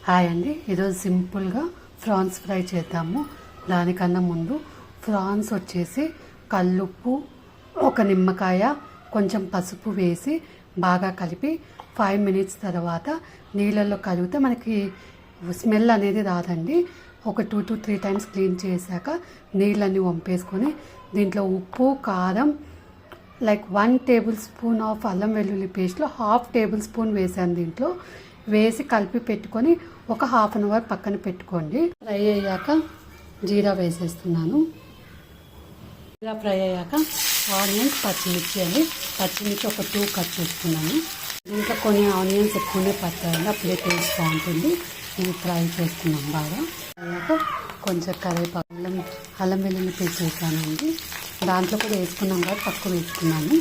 Hi అండి, ఈరోజు సింపుల్గా ప్రాన్స్ ఫ్రై చేద్దాము. దానికన్నా ముందు ప్రాన్స్ వచ్చేసి కల్లుప్పు, ఒక నిమ్మకాయ, కొంచెం పసుపు వేసి బాగా కలిపి 5 minutes తర్వాత నీళ్ళల్లో కలిపితే మనకి స్మెల్ అనేది రాదండి. ఒక 2 to 3 times క్లీన్ చేశాక నీళ్ళన్నీ వంపేసుకొని దీంట్లో ఉప్పు, కారం, లైక్ 1 tablespoon ఆఫ్ అల్లం వెల్లుల్లి పేస్ట్లో 1/2 tablespoon వేసాను. దీంట్లో వేసి కలిపి పెట్టుకొని ఒక 1/2 hour పక్కన పెట్టుకోండి. ఫ్రై అయ్యాక జీరా వేసేస్తున్నాను. జీరా ఫ్రై అయ్యాక ఆనియన్స్, పచ్చిమిర్చి అండి. పచ్చిమిర్చి ఒక 2 కట్ చేసుకున్నాను. దీంట్లో కొన్ని ఆనియన్స్ ఎక్కువనే పట్టాయండి, అప్పుడే టేస్ట్ బాగుంటుంది. ఇది ఫ్రై చేసుకున్నాం బాగా. అయ్యాక కొంచెం కరివేపాకు, అల్లం వెల్లుల్లి పేస్ట్ వేసానండి. దాంట్లో కూడా వేసుకున్నాం కదా, తక్కువ వేసుకున్నాను.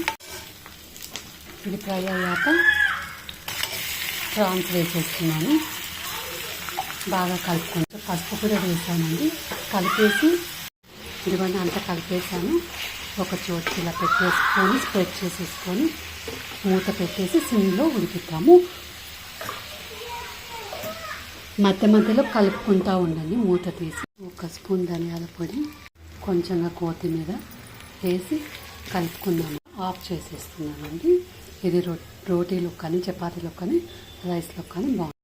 ఇది ఫ్రై అయ్యాక ప్రాన్స్ వేసేస్తున్నాను. బాగా కలుపుకుంటూ పసుపు కూడా వేసానండి. కలిపేసి ఇదిగోండి అంతా కలిపేసాను. ఒక చోటు ఇలా పెట్టేసుకొని స్ప్రెడ్ చేసేసుకొని మూత పెట్టేసి సిమ్లో ఉడికిద్దాము. మధ్య మధ్యలో కలుపుకుంటూ ఉండండి. మూత తీసి 1 స్పూన్ ధనియాల పొడి, కొంచెంగా కొత్తిమీర వేసి కలుపుకున్నాను. ఆఫ్ చేసేస్తున్నానండి. ఇది రోటీలో కానీ, చపాతీలో కానీ, రైస్లో కానీ బాగుంటుంది.